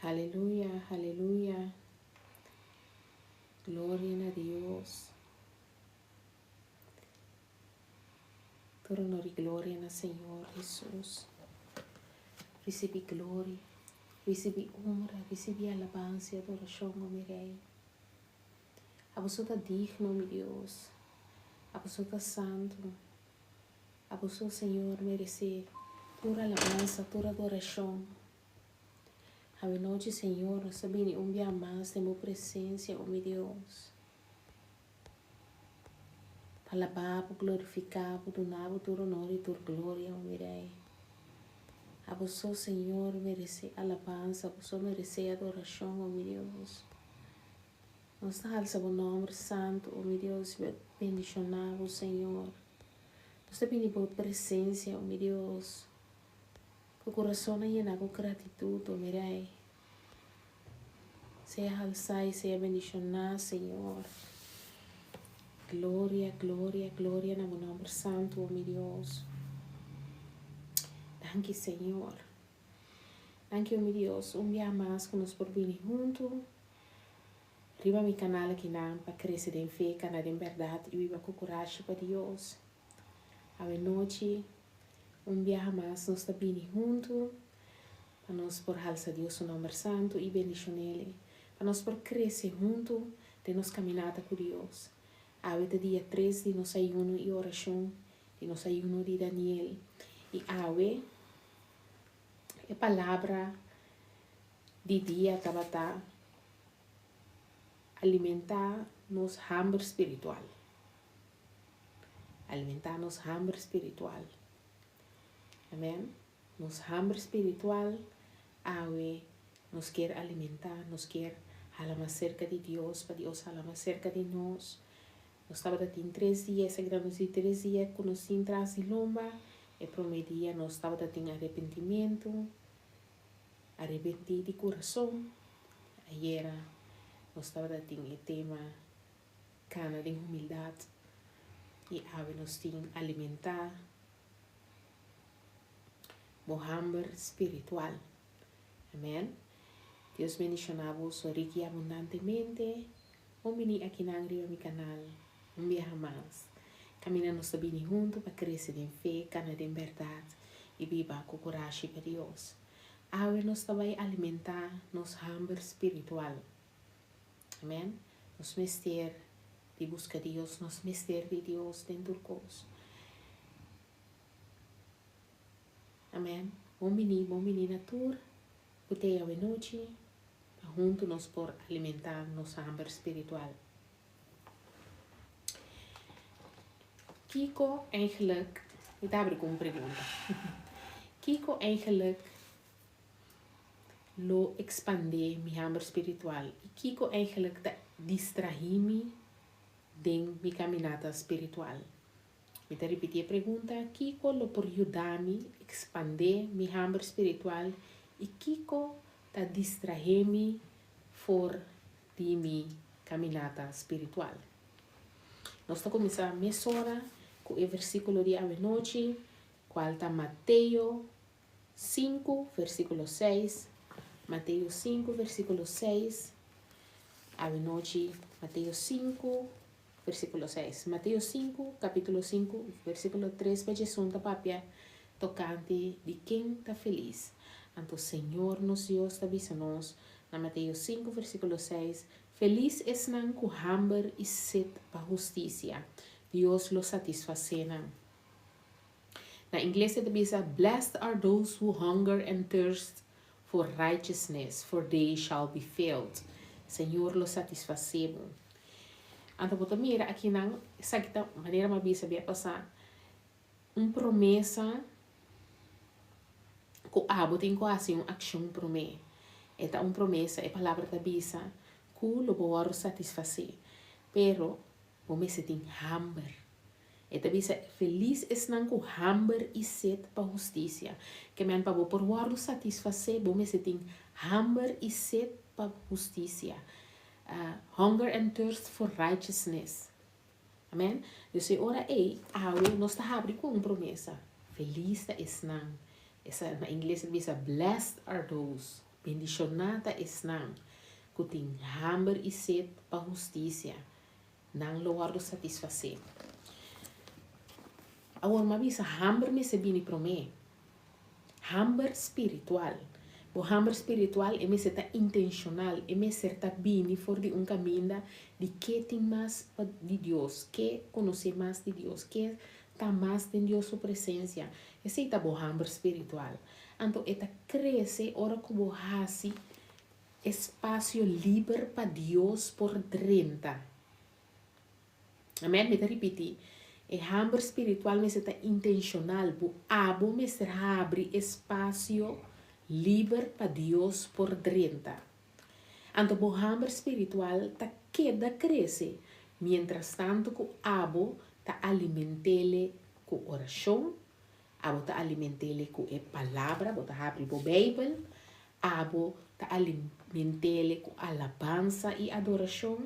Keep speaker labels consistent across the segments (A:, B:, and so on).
A: Aleluya, aleluya. Gloria a Dios. Todo honor y gloria al Señor Jesús. Recibe gloria, recibe honra, recibe alabanza y adoración, oh mi Rey. A vos está digno, mi Dios. A vos está santo. A vos, Señor, merece toda alabanza, toda adoración. A noche, Señor, nos viene un día más de mi presencia, oh mi Dios. Para alabar, glorificar, donar todo honor y toda gloria, oh mi Rey. A vos, Señor, merece alabanza, a vos merece adoración, oh mi Dios. Nos alza o nombre santo, oh mi Dios, bendicionado, Señor. Nos te viene por presencia, oh mi Dios. Que corazón llena con gratitud, oh mi Rey. Sea alzado y sea bendicionado, Señor. Gloria, gloria, gloria en el nombre santo, oh mi Dios. Danke, Señor. Danke, oh mi Dios. Un día más que nos por venir juntos. Arriba mi canal aqui para crescer em fé, canal em verdade e viva com coragem para Deus. A noite, dia mais nós estamos bem juntos, para nós por alça Deus o nome santo e bendição Ele, para nós por crescer juntos de nos caminhada com Deus. A dia 3 de nosso ayuno e oração, de nosso ayuno de Daniel. E a palavra de dia estava alimentar nos hambre espiritual. Alimentar nos hambre espiritual. Amém? Nos hambre espiritual, nos quer alimentar, nos quer falar mais cerca de Deus, para Deus falar mais cerca de nós. Nós estávamos em 3 dias, sagramos de 3 dias, quando nós entramos em lomba, e prometia, nós estávamos em arrependimento, arrepentir de coração. Aí era nós estávamos em tema cana de humildade e nós tínhamos alimentar o hambre espiritual. Amém? Deus bendicionava-vos rico e abundantemente. Vamos aqui na meu canal, dia mais. Caminhamos bem juntos para crescer em fé, cana de verdade e viva com coragem para Deus. Nós também alimentar nos hambre espiritual. Amém? Nos mister de buscar Deus, nos mister de Deus dentro do curso. Amém? Bom menina tur, botei a noite, junto nós por alimentar nossa hambre espiritual. Kiko eigenlijk, ik heb een pergunta. Kiko eigenlijk lo expande mi hambre espiritual. E Kiko eigenlijk te distrahi-me de mi caminata espiritual. Me te repetir a pergunta. Kiko lo por ajudar-me expandir mi hambre espiritual. E Kiko te distrahi-me for de mi caminata espiritual. Nós estamos começando a mesora com o versículo de ave noite, qual está Mateus 5, versículo 6. Mateus 5, versículo 6. Ave noite, Mateus 5, versículo 6. Mateus 5, capítulo 5, versículo 3. Veja junto papia tocante de quem está feliz. Então, Senhor, nosso Deus, está avisando-nos na Mateus 5, versículo 6. Feliz es nan cu hambre e sed para justiça. Deus lo satisfazena. Na inglês, ele diz: Blessed are those who hunger and thirst for righteousness, for they shall be filled. Senhor lo satisfazemos. Então, vou mira aqui na essa maneira mais bisa bem passar promessa que tem quase uma ação promessa. Esta promessa é palavra da bisa que lo vou satisfazer. Pero vamos ter hambre. Esta bisa feliz es nan com hambre e sede para justiça. Que men para por vou satisfazer, vamos ter hambre e sede para justiça. Hunger and thirst for righteousness. Amen? Dus ora nós está abrindo com promessa. Feliz es nan. Essa na inglês diz blessed are those. bendicionada es nang. Kuting hambre e sed pa justicia. Nang lo guardo satisfacer. Agora, uma vez, hambre me se bini pro me. Hambre espiritual. O hambre espiritual é me tá intencional, é me ser tá bini for de caminho de que tem mais de Deus, que conhecer mais de Deus, que tá mais de Deus sua presença. Esse é o hambre espiritual. Então, é cresce ora como hasi espaço livre para Deus por dentro. Amém? Me repetir. E hambre espiritual me está intencional, bu abo me ser abre espaço livre para Deus por dentro. Então, o hambre espiritual tá queda cresce, mientras tanto que abo tá alimentele com oração, abo tá alimentele com a palavra, abo tá abre o Bíblia, abo tá alimentele com alabança e adoração.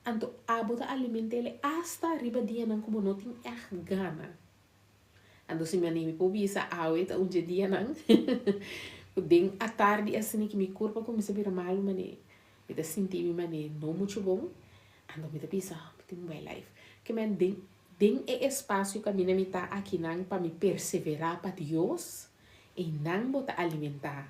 A: Então, abo tá alimentele hasta arriba dia não como não tem gana. Então, se me anime por visa, awe tá dia não. Den a tarde assim que meu corpo começa a virar mal, mané. Me tá sentindo mané não muito bom. Então, me tá pensando, tem um bem life. Que man den é espaço que a minha me tá aqui não para me perseverar para Deus e não botar alimentar,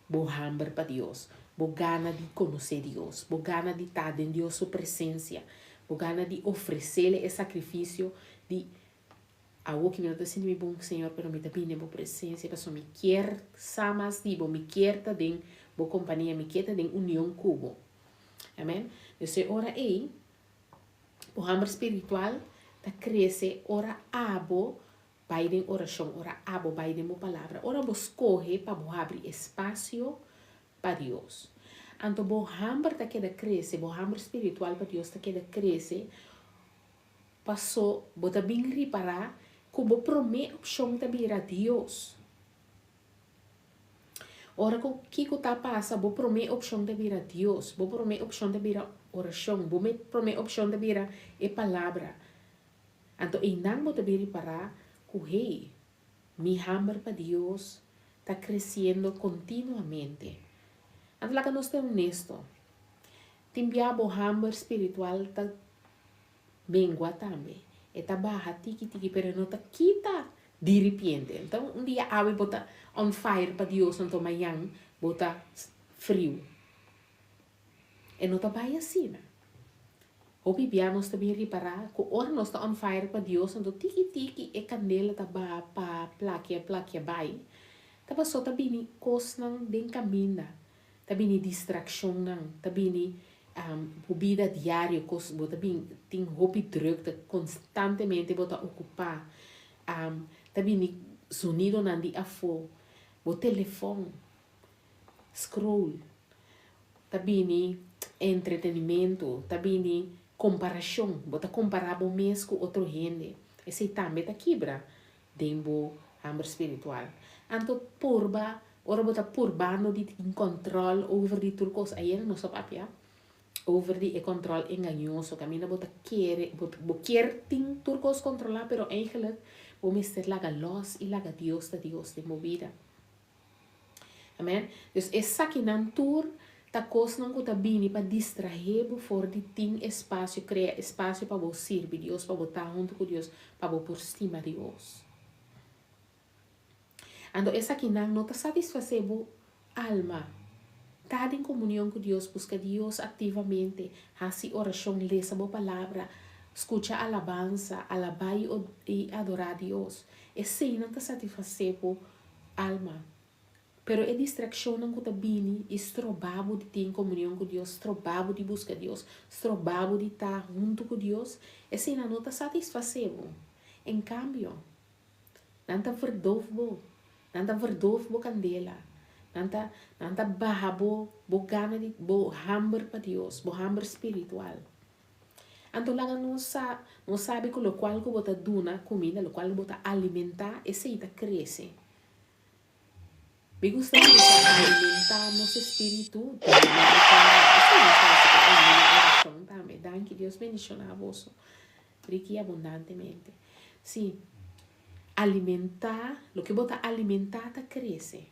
A: bo hambre para Deus. Bo gana de conhecer Deus, bo gana de estar em Deus sua presença, bo gana de oferecer-lhe esse sacrifício de algo que me está sendo bom, Senhor, pero me está bem bo presença, pessoa me quer samas dibo, me quer tá den bo companhia, me quer tá den união cubo. Amém? Então, ora aí, o hambre espiritual tá cresce, ora abo, vai den oração, ora abo, vai den mo palavra, ora bo escorre para bo abrir espaço para Deus. Então, o hambre tá queda cresce, o hambre espiritual para Deus tá queda cresce, passou, bota bem reparar, como promete opção tá vir a Deus. Ora, o que tá passa, bo promete opção tá vir a Deus, bo promete opção tá vir a oração, bo promete opção tá vir a palavra. Então, e não bota bem reparar, que hey, mi hambre para Deus tá crescendo continuamente. Então, lá que nós estamos honestos, tem o hambre espiritual tá mengua também. E tá barra, tiki, pero não tá quita de repente. Então, dia ave bota on fire para Deus, então amanhã bota frio. E não tá bem assim, né? O bibia nós também reparar, que hora nós tá on fire para Deus, então tiki, e candela tá barra, pa, plaquia, bai. Tá só tá bem coisa não bem caminho. Tá bem distração não, tá bem vida diária, bota bem tem hobby druk, tá constantemente bota ocupar, tá bem sonido não de afo, bota telefone, scroll, tá bem entretenimento, tá bem comparação, bota comparar o mês com outro gente, esse também tá quebra, dembo hambre espiritual, então porba ora bota purbano de control over die turcos aí não só papia over die control engañoso camina bota quer ting turcos controlar pero eigenlijk o mister laga los e laga Dios de movida. Amen. Dus essa que nan tur ta cos não tá bini para distrair for de ting espaço cria espaço para você servir Deus para botar junto com Deus para por cima de Deus. Então, essa que não está satisfazer a alma. Está em comunhão com Deus, busca Deus ativamente, faz oração, lê a palavra, escuta alabança, alabar e adorar Deus. Esse não está satisfazer a alma. Pero é distração não está bem, estrobado de ter em comunhão com Deus, estrobado de buscar Deus, estrobado de estar junto com Deus. Esse não está satisfazer. Em cambio, não está verdovo. Nanta verdof bo candela. Nanta baha bo gana di bo hambre para Dios, bo hambre espiritual. Anto laga não sabe com o qual que bota duna comida, o qual bota alimentar, esse ita cresce. Me gusta alimentar nosso espírito. Também, dan que Deus bendicionar a vos rique abundantemente. Sim. Alimentar, lo que bota alimentar ta crece.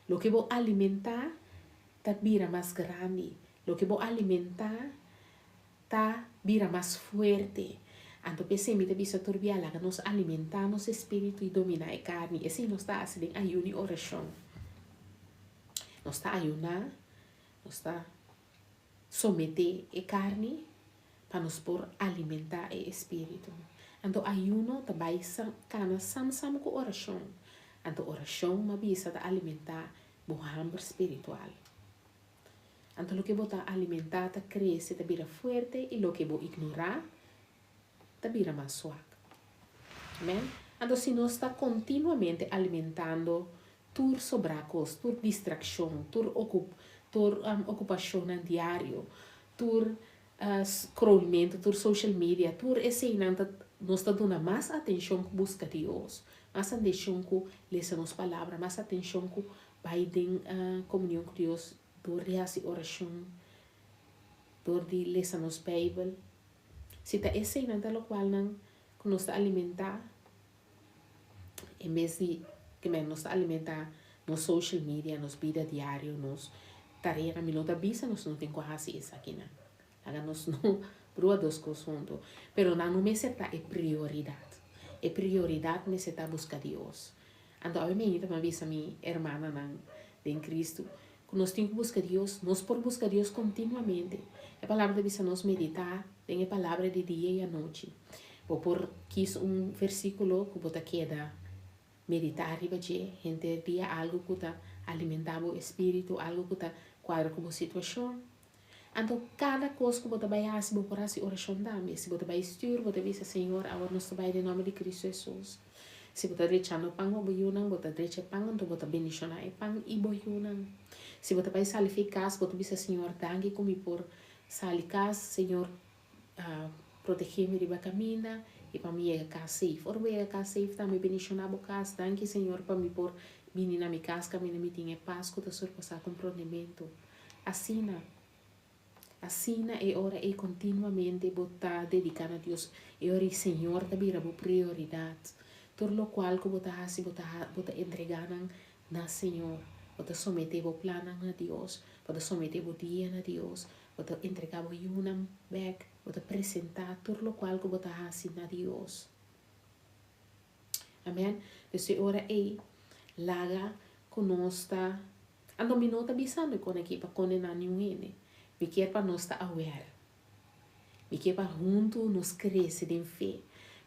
A: Lo que vos alimentar ta vira más grande. Lo que vos alimentar, ta vira más fuerte. Anto pensei mi te bisa turbiala que nos alimentamos espírito e domina a carne. E assim nos está assim ayuno e oração. Nos está ayunar, nos está someter a carne para nos por alimentar o espírito. Anto ayuno também cana sam com oração. Anto oração ma bisa ta alimentar o hambre espiritual. Anto lo que bota alimentar ta cresce, ta vira fuerte e lo que bo ignorar ta vira mais suave. Amém? Anto se nós está continuamente alimentando tur sobracos, tur distração, tur ocupação diário, tur scrollamento, tur social media, tur esse nós está dando mais atenção que busca Deus, mais atenção que lê nos palavras, mais atenção que vai em comunhão com Deus, door reação oração, door de ler nos Bíblia. Se tá esse nada lo qual não que nos alimentar, em vez de que nos alimentar nos social media, nos vida diário, nos tarefa, minuta bisa nos não tem quase isso aqui não. Aga nos não brua dos consunto, pero não me seta é prioridade. É prioridade me seta buscar Deus. Ando a mim também avisa minha irmã nan em Cristo, que nós temos que buscar Deus, nós por buscar Deus continuamente. A palavra avisa nos meditar, tem a palavra de dia e a noite. Vou por quis versículo que bota queda meditar riba je, gente dia algo que tá alimentar o espírito, algo que tá quadra como situação. Então, cada coisa que você vai fazer, você pode fazer oração também. Se você vai estudar, você vai dizer, Senhor, agora nós trabalhamos em nome de Cristo Jesus. Se você está deixando pão, você deixa pão, então você bendicionar o pão e você. Se você vai sair de casa, você diz, Senhor, dangue comigo por sair de casa, Senhor, proteger-me de caminho e para mim é casa safe. Ora, vai a casa safe, também bendicionar a casa, dangue, Senhor, para mim por vir na minha casa, caminho, me tenha paz, que eu estou passando comprometimento. Assim é hora e continuamente botar dedicar a Deus. É hora e Senhor também a prioridade. Todo o qual que botar entregar na Senhor. Botar someter o plano a Deus. Botar someter o dia a Deus. Botar entregar o yunam back. Botar apresentar todo o qual que botar assim a Deus. Amém? Então, hora é laga conosco. Ando minota bisando com aqui para condenar nenhum. Me quer para nós estar aware. Me quer para junto nos crescer em fé.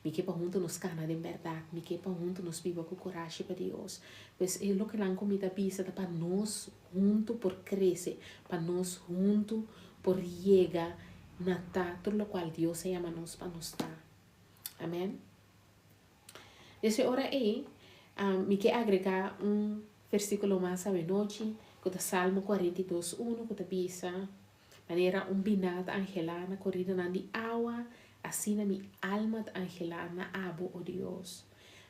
A: Me quer para junto nos cana de verdade. Me quer para junto nos viva com coragem para Deus. Pois é o que lá comida pisa para nós junto por crescer, para nós junto por chegar na tudo o qual Deus chama nós para nós estar. Amém. Nessa hora aí, me quer agregar versículo mais à noite, que é Salmo 42:1, que pisa maneira binata angelana corrida na di agua, assim na mi alma angelana abo o Deus.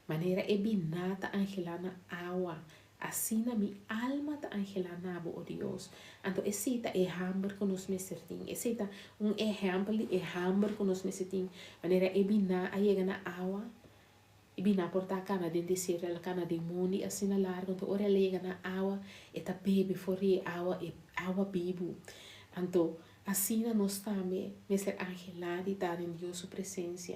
A: Maneira binata angelana agua, assim na mi alma angelana abo o Deus. Então, esse é hambre que nós me sertim. Esse é exemplo de hambre que nós me sertim. Maneira bina a chega na agua, bina portar cana de descer, a cana de mundo, assim na larga, então, ora chega na agua, eta bebe fora agua bibo. Então, assim nós também, ser angelado de estar em Deus sua presença,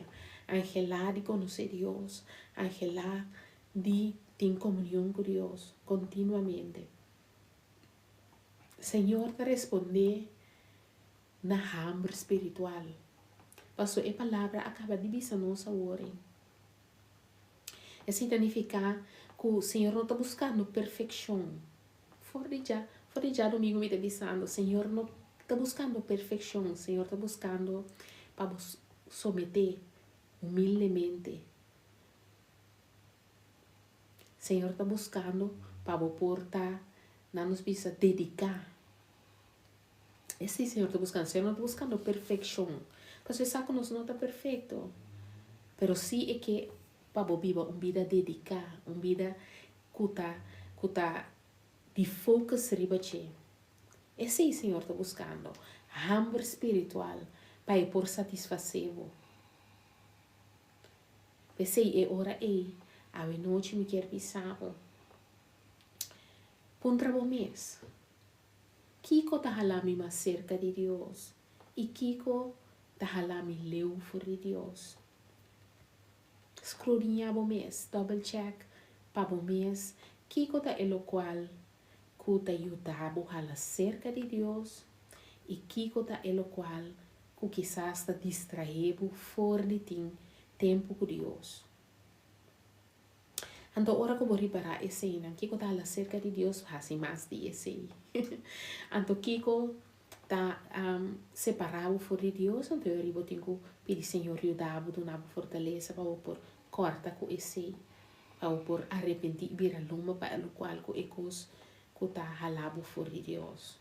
A: angelado de conhecer Deus, angelado de ter comunhão com Deus continuamente. Senhor, te responder na hambre espiritual. Passou a palavra acaba de dizer nossa hora. Isso significa que o Senhor não está buscando perfeição. Fora de já domingo me está dizendo, Senhor não está buscando perfeição, Senhor está buscando para someter humildemente. Senhor está buscando para portar, não nos precisa dedicar. Esse Senhor está buscando, Senhor não está buscando perfeição. Porque sabe que nós não está perfeito. Mas sim é que para viver uma vida dedicada, uma vida que está de foco riba che. Esse o Senhor está buscando. Hambre espiritual para ir por satisfazer-o. Esse é hora aí. A noite me quer pensar. Contra o mês. Kiko tahalami más cerca de Dios. Y Kiko tahalami leu voor de Dios. Escudriña bo mes, double check, pa bo mes. Kiko ta elo cual kuta yutabo hala cerca de Dios. Y Kiko ta elo cual ku quizás ta distraebo for de tempo com Deus. Então, ora que eu vou reparar esse aí, né? Kiko tá lá cerca de Deus, assim, mais de esse aí. Então, Kiko tá separado fora de Deus, então eu tenho que pedir Senhor ajudar, donar fortaleza para por corta com esse aí, para por arrepentir, vir a luma para o qual que ecos que tá halabo fora de Deus.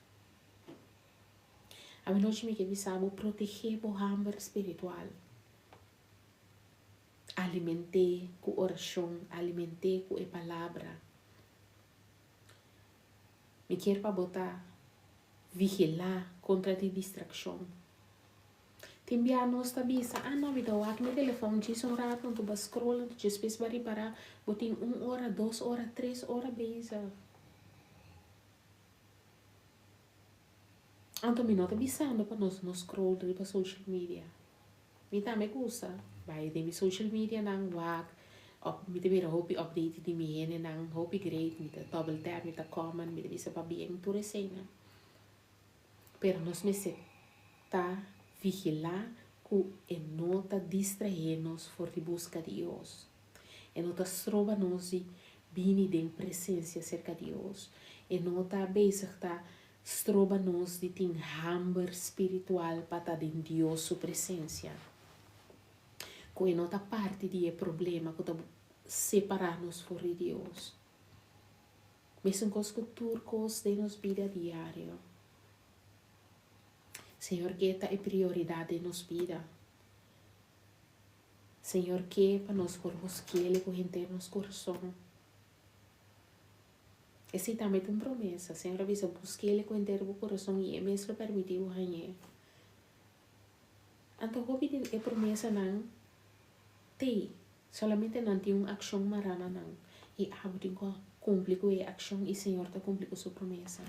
A: A noite me que visamos proteger o hambre espiritual. Alimentei com oração, alimentei com a palavra. Me quer para botar, vigilar contra a distração. Tem dia nós tá bisa, não me dá o meu telefone, diz um rato, não tu vai scroll, tu diz pes bari para, botem 1 hora, 2 horas, 3 horas bisa. Então me nota bisando para nós scroll para social media. Me também gusta. Vai de social media nang wag op mit weer hopi update di miene nang hopi great mit a double tap mit a comment mit bisa pa bien tu resena. Pero nos me se ta vigilar ku e nota distraernos for di busca de Dios. E nota stroba nos bini den presença cerca de Dios. E nota bezig ta stroba nos di ting hamber spiritual pata den Dios su presença. Que nota parte de problema que separar-nos fora de Deus. Mesmo com os turcos de nos vida diária. Senhor, que esta é prioridade de nos vida. Senhor, que para nós formos que Ele com nos coração. Esse também tem promessa. Senhor, avisa, busque Ele com o coração e é mesmo permitiu o ganhar. Então, vou pedir a promessa não. Solamente não tem uma ação marana não. E abo tem que cumprir com a ação e o Senhor está cumprir com sua promessa.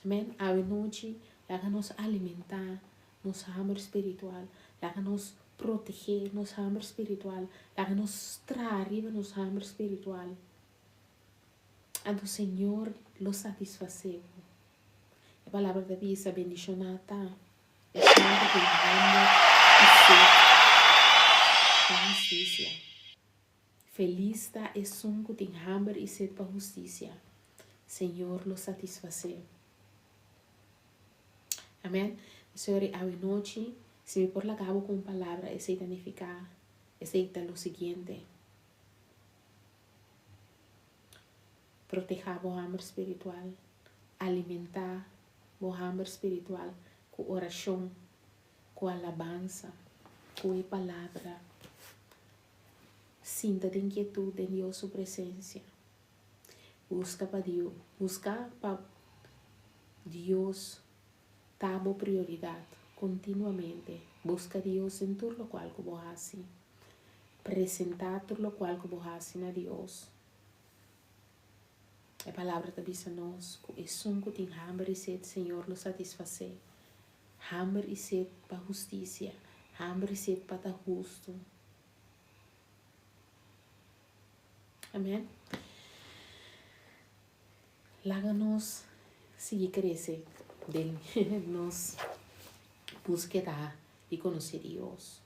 A: Amém? A noite, laga nos alimentar, nos hambre espiritual, laga nos proteger, nos hambre espiritual, laga nos trazer nos hambre espiritual. Então o Senhor lo satisface. A palavra da Bíblia bendicionada. É sempre que hambre e sede. Para justiça. Feliz está é um que tem hambre e sede para justiça. Senhor, lo satisfazer. Amém? Senhor, a noite, se me por la cabo com palavra, aceita significar, aceita lo seguinte. Proteger o hambre espiritual. Alimentar o hambre espiritual com oração, com alabança, com a palavra. Sinta de inquietude em Deus sua presença. Busca para Deus. Busca para Deus. Tabo prioridade. Continuamente. Busca Deus em tudo o qual que você faz. Presentar tudo o qual que você faz a Deus. A palavra da Bíblia nos que é um que tem hambre e sede, Senhor, lo satisfazer. Hambre e sede para justiça. Hambre e sede para justo. Amém? Laga-nos seguir crescer de nos búsqueda de conhecer Deus.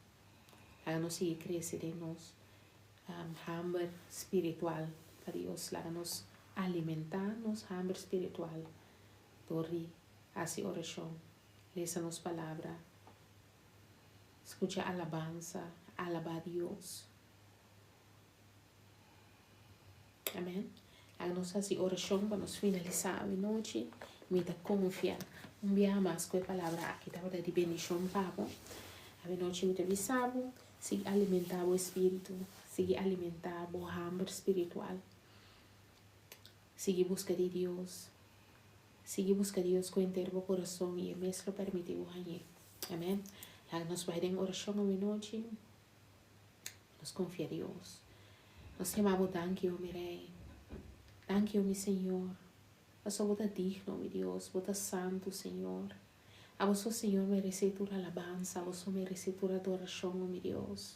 A: Laga-nos seguir crescer de nos hambre espiritual para Deus. Laga-nos alimentar nos hambre espiritual. Dori, hace oração. Lesa-nos palavra. Escucha alabanza. Alaba a Deus. Amém? A nossa oração para nos finalizar a noite, me dá confiar. Dia mais com a palavra aqui, tá? De bendição, papo. A noite me avisava, se alimentar o espírito, se alimentar o hambre espiritual, se buscar de Deus, se buscar de Deus com inteiro o coração e mesmo permitir o ganhar. Amém? A nós vai em oração a noite, nos confia em Deus. Nós chamamos thank you, meu rei. Thank you, meu Senhor. Paso vos digno, mi Dios, vos santo, Señor. A vos, Señor, merece tu alabanza, a vos merece tu adoración, oh mi Dios.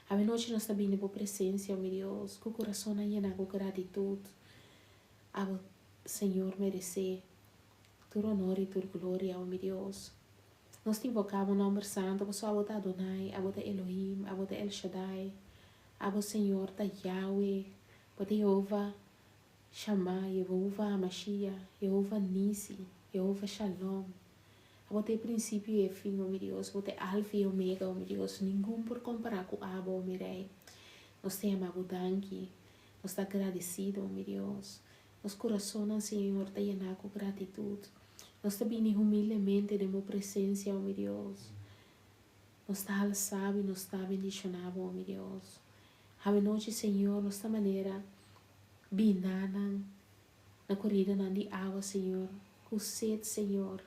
A: A noche nos está vindo por presencia, oh mi Dios, con corazón lleno de gratitud. A vos, Señor, merece tu honor y tu gloria, oh mi Dios. Nos te invocamos o nome santo, vos a vos Adonai, a vos Elohim, a vos El Shaddai, a vos, Señor, da Yahweh, vos Jehová, Shammah, Jehová Mashiach, Jehová Nisi, Jehová Shalom. A vos é princípio e fim, oh meu Deus. Vos é alfa e omega, oh meu Deus. Nenhum por comparar com Abba, oh meu rei. Nós te amamos, danke. Nós está agradecido, oh meu Deus. Nosso coração, Senhor, está lleno com gratitude. Nós está vindo humildemente de minha presença, oh meu Deus. Nós está alçado e nós está bendicionado, oh meu Deus. A noite, Senhor, nossa maneira, binana, na corrida de água, Senhor. Com sede, Senhor.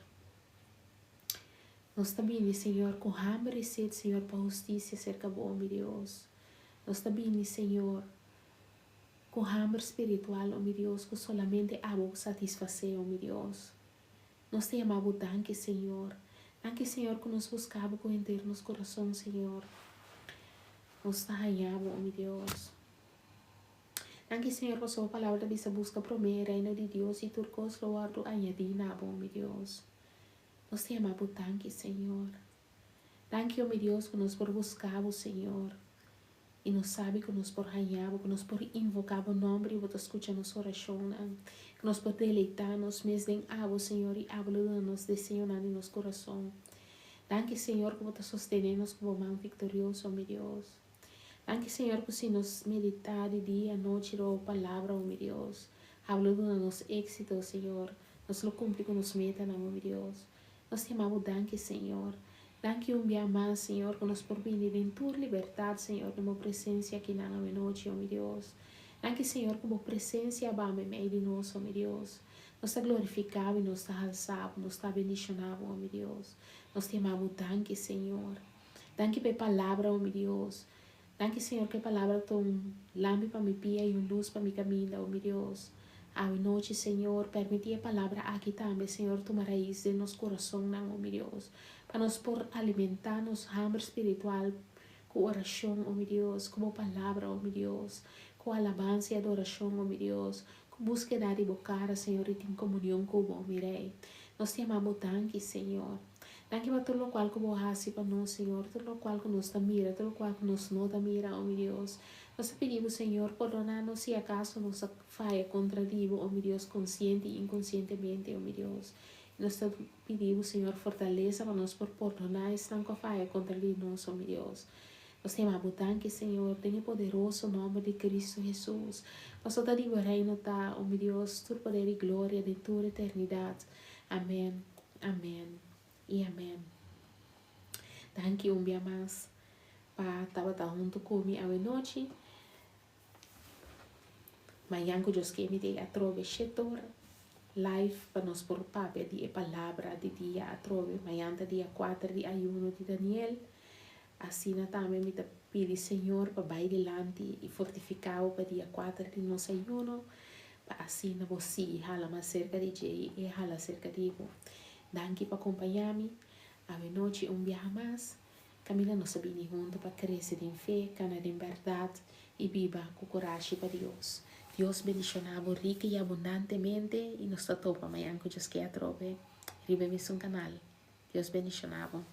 A: Nós também, Senhor, com hambre e sede, Senhor, para justiça acerca do meu Deus. Nós também, Senhor, com hambre espiritual, oh meu Deus, que solamente amo satisfazer, oh meu Deus. Nós te amamos, danke, Senhor. Danke, Senhor, que nos buscava com inteiro nos corações, Senhor. Nós te amamos, oh meu Deus. Danke, Senhor, por sua palavra, visa busca primeiro, reino de Deus e turcos louvado añadina, oh meu Deus. Nós te amamos, danke, Senhor. Danke, oh meu Deus, que nos por buscamos, Senhor. E nos sabe que nos por ganhamos, que nos por invocar o nome e você escuta nossa oração. Que nos por deleitar-nos mesmo em água, Senhor, e habla-nos, desenhando em nosso coração. Danke, Senhor, que você sustenta-nos como mão vitoriosa, oh meu Deus. Danke, Senhor, que se nos meditar de dia, noite, a palavra, oh meu Deus. Habla-nos êxito, Senhor. Nos lo cumpre com nos metas, oh meu Deus. Nós te amamos, danke, Senhor. Danke dia mais, Senhor, que nos por venir em tua liberdade, Senhor, de uma presença aqui na noite, oh meu Deus. Danke, Senhor, que uma presença vai me meio de nós, oh meu Deus. Nós está glorificado e nós está alçado, nós está bendicionado, oh meu Deus. Nós te amamos, danke, Senhor. Danke pela palavra, oh meu Deus. Danke, Senhor, que a palavra é um lâmpada para meu pé e uma luz para meu caminho, oh meu Deus. A noite, Senhor, permite a palavra aqui também, Senhor, tomar raiz de nosso coração, oh meu Deus. Para nos por alimentar nos hambre espiritual com oração, oh meu Deus, como palavra, oh meu Deus, com alabança e adoração, oh meu Deus, com búsqueda de bocara, Senhor, e em comunhão com o meu Rei. Nós te amamos, danke, Senhor. Danke para tudo o qual que você faz para nós, Senhor, tudo o qual que nos mira, tudo o qual que nos não mira, oh meu Deus. Nós pedimos, Senhor, perdonar-nos se acaso nos falha contra ti, oh meu Deus, consciente e inconscientemente, oh meu Deus. Nós pedimos, Senhor, fortaleza para nós por perdonar esta falha contra ti, nosso, oh meu Deus. Nós te amamos, danke, Senhor, tem o poderoso nome de Cristo Jesus. Nós te digo, reino tá, oh meu Deus, tu poder e glória de tua eternidade. Amém, amém e amém. Danke dia mais para estar junto comigo à noite. Amanhã que Deus quer me dar a trove chetor live para nós por papel de palavra de dia a trove. Amanhã dia 4 de ayuno de Daniel. Assim também me pedi Senhor para vai delante e fortificar para dia 4 de nosso ayuno. Para assim você hala mais cerca de Jay e hala cerca de Ivo. Danke para acompanhar-me. A noite dia mais. Camila nos sabine junto para crescer em fé, canar em verdade e viva com coragem para Deus. Deus bendicionava rica e abundantemente e nos topa amanhã que Deus quer trove. Ribe-me um canal. Deus bendicionava.